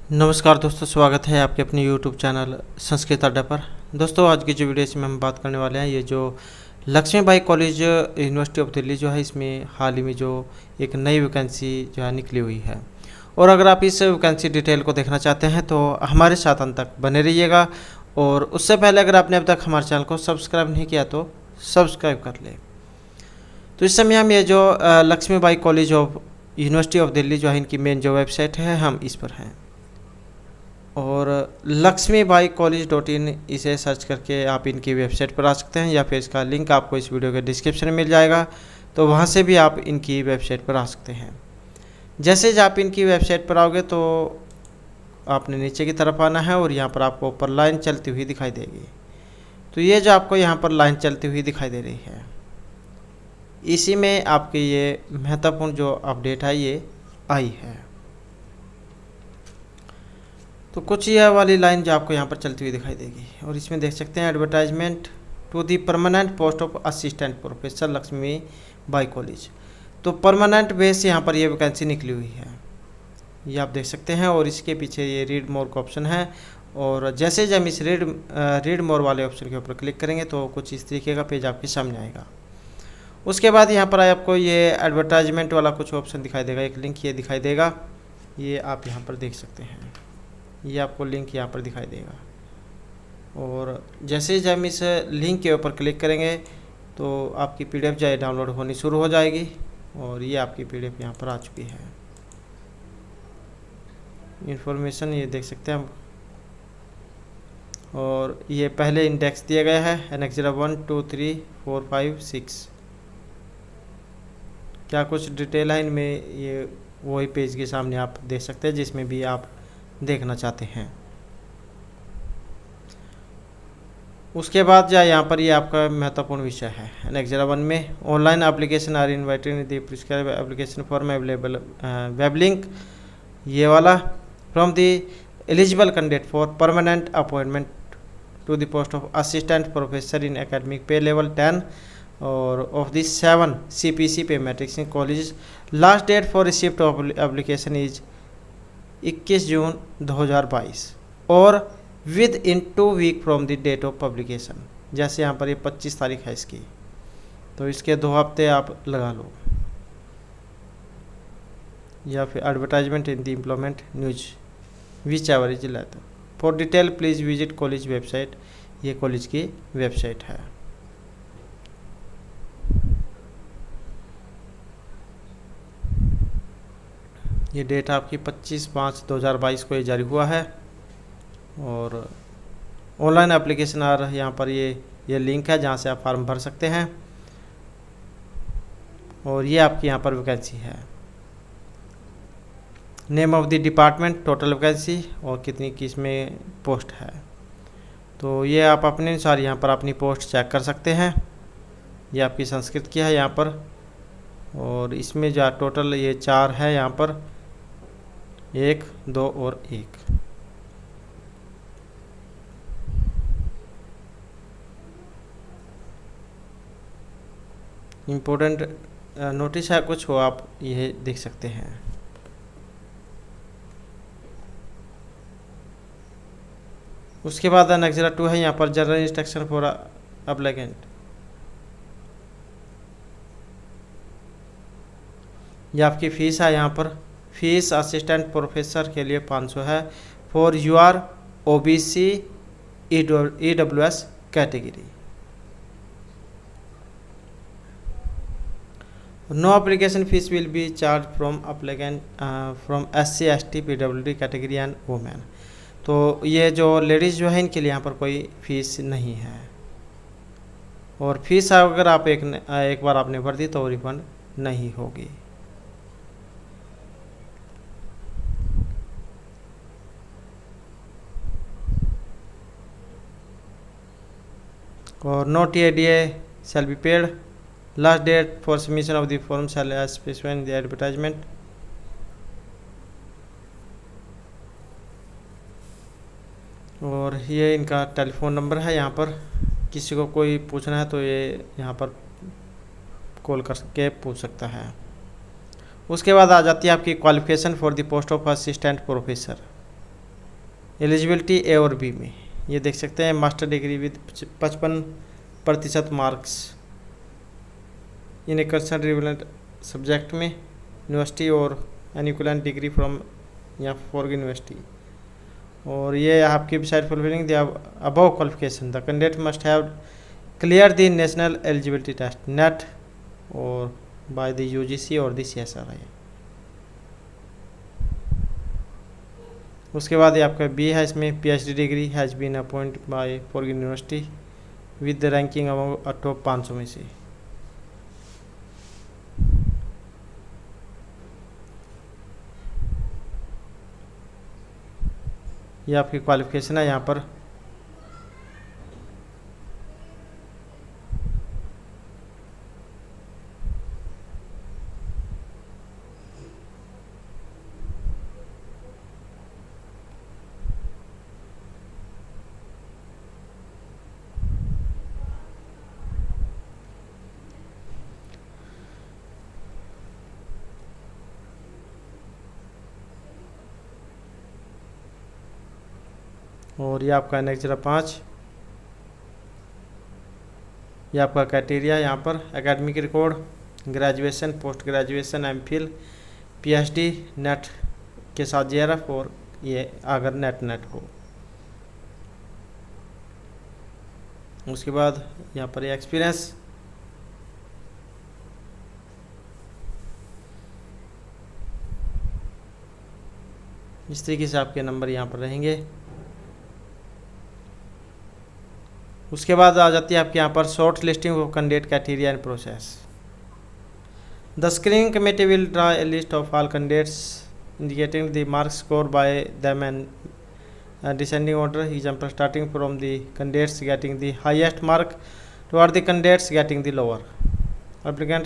नमस्कार दोस्तों, स्वागत है आपके अपने YouTube चैनल संस्कृत अड्डा पर। दोस्तों, आज की जो वीडियो इसमें हम बात करने वाले हैं, ये जो Laxmibai college university of Delhi जो है, इसमें हाल ही में जो एक नई वैकेंसी जो है निकली हुई है। और अगर आप इस वैकेंसी डिटेल को देखना चाहते हैं तो हमारे साथ अंत तक बने रहिएगा। और उससे पहले अगर आपने अब तक हमारे चैनल को सब्सक्राइब नहीं किया तो सब्सक्राइब कर ले। तो इस समय हम ये जो Laxmibai college of university of Delhi जो है, इनकी मेन जो वेबसाइट है, हम इस पर हैं। और lakshmibaikcollege.in इसे सर्च करके आप इनकी वेबसाइट पर आ सकते हैं, या फिर इसका लिंक आपको इस वीडियो के डिस्क्रिप्शन में मिल जाएगा, तो वहाँ से भी आप इनकी वेबसाइट पर आ सकते हैं। जैसे ही आप इनकी वेबसाइट पर आओगे तो आपने नीचे की तरफ आना है और यहाँ पर आपको ऊपर लाइन चलती हुई दिखाई देगी। तो ये जो आपको यहाँ पर लाइन चलती हुई दिखाई दे रही है, इसी में आपकी ये महत्वपूर्ण जो अपडेट है ये आई है। तो कुछ यह वाली लाइन जो आपको यहाँ पर चलती हुई दिखाई देगी, और इसमें देख सकते हैं advertisement to the permanent post of assistant professor Laxmibai college. तो परमानेंट बेस यहाँ पर ये वैकेंसी निकली हुई है, ये आप देख सकते हैं। और इसके पीछे ये रीड मोर का ऑप्शन है, और जैसे जब हम इस रीड मोर वाले ऑप्शन के ऊपर क्लिक करेंगे तो कुछ इस तरीके का पेज आपके सामने आएगा। उसके बाद यहाँ पर आपको ये एडवर्टाइजमेंट वाला कुछ ऑप्शन दिखाई देगा, एक लिंक ये दिखाई देगा, ये आप यहाँ पर देख सकते हैं। ये आपको लिंक यहाँ पर दिखाई देगा, और जैसे ही हम इस लिंक के ऊपर क्लिक करेंगे तो आपकी PDF जो है डाउनलोड होनी शुरू हो जाएगी। और ये आपकी PDF यहाँ पर आ चुकी है। इंफॉर्मेशन ये देख सकते हैं हम, और ये पहले इंडेक्स दिया गया है एनेक्स 1 2 3 4 5 6। क्या कुछ डिटेल है इनमें, ये वही पेज के सामने आप देख सकते हैं जिसमें भी आप देखना चाहते हैं। उसके बाद जो यहाँ पर ये आपका महत्वपूर्ण विषय है, एनेक्स 1 में online application are invited in the prescribe application form available web link, ये वाला from the eligible candidate for permanent appointment to the post of assistant professor in academic pay level 10 और of the 7 CPC pay matrix in college. Last date for receipt of application is 21 June 2022 और within 2 week from the date of publication. जैसे यहाँ पर ये 25 तारीख है इसकी, तो इसके 2 हफ्ते आप लगा लो। या फिर advertisement in the employment news whichever is later. For detail please visit college website, ये कॉलेज की वेबसाइट है। ये डेट आपकी 25/5/2022 को ये जारी हुआ है। और ऑनलाइन एप्लीकेशन आ रहा है यहाँ पर, ये लिंक है जहाँ से आप फॉर्म भर सकते हैं। और ये आपकी यहाँ पर वैकेंसी है। Name of the department, total vacancy और कितनी किस में पोस्ट है, तो ये आप अपने अनुसार यहाँ पर अपनी पोस्ट चेक कर सकते हैं। ये आपकी संस्कृत की है यहाँ पर, और इसमें जो टोटल ये 4 है यहाँ पर, 1 2 और 1। इम्पोर्टेंट नोटिस है कुछ, हो आप ये देख सकते हैं। उसके बाद एनेक्स 2 है यहाँ पर, जनरल इंस्ट्रक्शन फॉर एप्लीकेंट। ये आपकी फ़ीस है यहाँ पर, फीस असिस्टेंट प्रोफेसर के लिए 500 है for UR OBC EWS category. No application fee will be charge from applicant from SC ST PWD category and women. तो ये जो लेडीज़ जो है इनके लिए यहाँ पर कोई फ़ीस नहीं है। और फीस अगर आप एक बार आपने भर दी तो रिफंड नहीं होगी। और no TDA shall be paid. Last date for submission of the form shall as specified in the advertisement. और ये इनका टेलीफोन नंबर है यहाँ पर, किसी को कोई पूछना है तो ये यहाँ पर कॉल करके पूछ सकता है। उसके बाद आ जाती है आपकी qualification for the post of assistant professor. Eligibility A और बी में ये देख सकते हैं, master degree with 55% marks in a concern relevant subject में यूनिवर्सिटी और एन इक्विवेलेंट डिग्री फ्रॉम या फॉर यूनिवर्सिटी। और ये आपकी beside fulfilling the above qualification the candidate must have clear the national eligibility test NET और by the UGC और the CSRI. उसके बाद ये आपका बी है, इसमें PhD degree has been appoint by for university with the ranking among top 500 में से। ये आपकी क्वालिफिकेशन है यहाँ पर। और ये आपका नेक्स्ट 5, ये आपका क्राइटेरिया यहाँ पर academic record, graduation, post graduation, MPhil, PhD, net के साथ जेआरएफ और ये अगर नेट हो। उसके बाद यहाँ पर ये एक्सपीरियंस, इस तरीके से आपके नंबर यहाँ पर रहेंगे। उसके बाद आ जाती है आपके यहाँ पर short listing of candidate criteria and process. The screening committee will draw a list of all candidates indicating the marks score bye them and descending order, example starting from the candidates getting the highest mark toward the candidates getting the lower. Applicant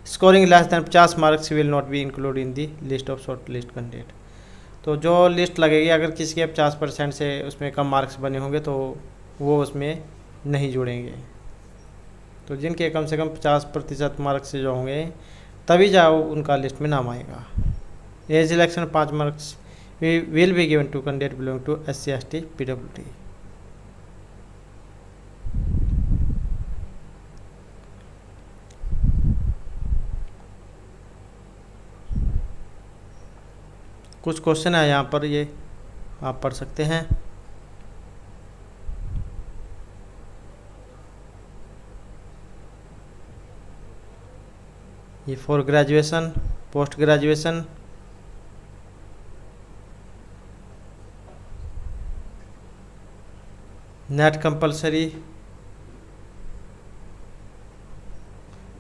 scoring less than 50 marks will not be include in the list of short list candidate. तो जो list लगेगी, अगर किसी के 50% से उसमें कम marks बने होंगे तो वो उसमें नहीं जुड़ेंगे। तो जिनके कम से कम 50% मार्क्स से जो होंगे तभी जाओ उनका लिस्ट में नाम आएगा। As selection 5 marks will be given to candidate belong to SC ST PWD। कुछ क्वेश्चन है यहाँ पर, ये आप पढ़ सकते हैं। ये for graduation, post graduation, NET compulsory,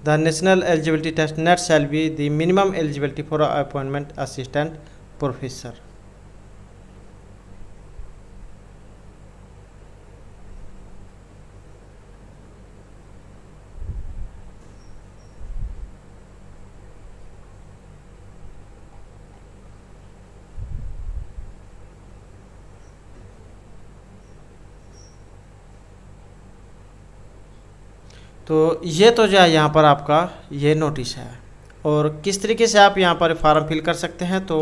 the national eligibility test NET shall be the minimum eligibility for appointment assistant professor. तो ये तो जो है यहाँ पर आपका ये नोटिस है, और किस तरीके से आप यहाँ पर फॉर्म फिल कर सकते हैं तो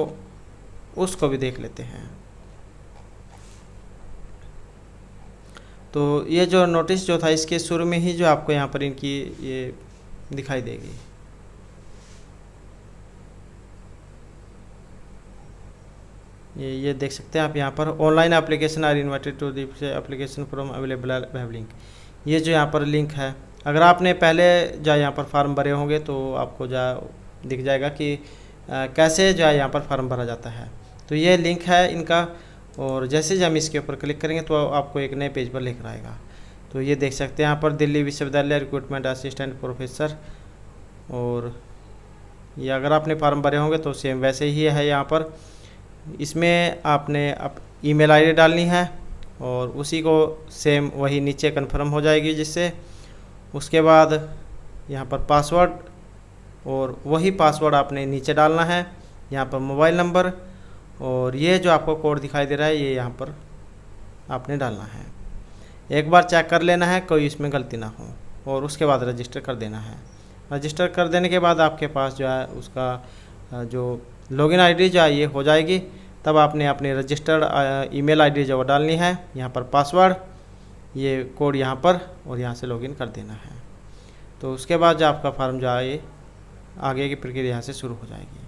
उसको भी देख लेते हैं। तो ये जो नोटिस जो था, इसके शुरू में ही जो आपको यहाँ पर इनकी ये दिखाई देगी। ये देख सकते हैं आप यहाँ पर, online application are invited to the application from available web link. ये जो यहाँ पर लिंक है, अगर आपने पहले जो यहाँ पर फॉर्म भरे होंगे तो आपको जो दिख जाएगा कि कैसे जो है यहाँ पर फॉर्म भरा जाता है। तो ये लिंक है इनका, और जैसे ही हम इसके ऊपर क्लिक करेंगे तो आपको एक नए पेज पर लिख आएगा। तो ये देख सकते हैं यहाँ पर दिल्ली विश्वविद्यालय रिक्रूटमेंट असिस्टेंट प्रोफेसर, और ये अगर आपने फॉर्म भरे होंगे तो सेम वैसे ही है। यहाँ पर इसमें आपने ईमेल आईडी डालनी है और उसी को सेम वही नीचे कन्फर्म हो जाएगी जिससे। उसके बाद यहाँ पर पासवर्ड, और वही पासवर्ड आपने नीचे डालना है। यहाँ पर मोबाइल नंबर, और ये जो आपको कोड दिखाई दे रहा है ये यहाँ पर आपने डालना है। एक बार चेक कर लेना है कोई इसमें गलती ना हो, और उसके बाद रजिस्टर कर देना है। रजिस्टर कर देने के बाद आपके पास जो है उसका जो लॉगिन आईडी जो है ये हो जाएगी। तब आपने अपनी रजिस्टर्ड ईमेल आईडी जो डालनी है, यहाँ पर पासवर्ड, ये कोड यहाँ पर, और यहाँ से लॉगिन कर देना है। तो उसके बाद जो आपका फॉर्म जो है आगे की प्रक्रिया यहाँ से शुरू हो जाएगी।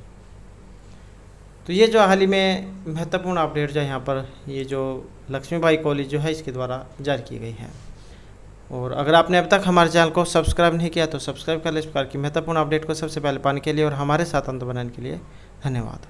तो ये जो हाल ही में महत्वपूर्ण अपडेट जो यहाँ पर ये जो लक्ष्मीबाई कॉलेज जो है इसके द्वारा जारी की गई है। और अगर आपने अब तक हमारे चैनल को सब्सक्राइब नहीं किया तो सब्सक्राइब कर लें इस प्रकार की महत्वपूर्ण अपडेट को सबसे पहले पाने के लिए, और हमारे साथ अंत बनाने के लिए धन्यवाद।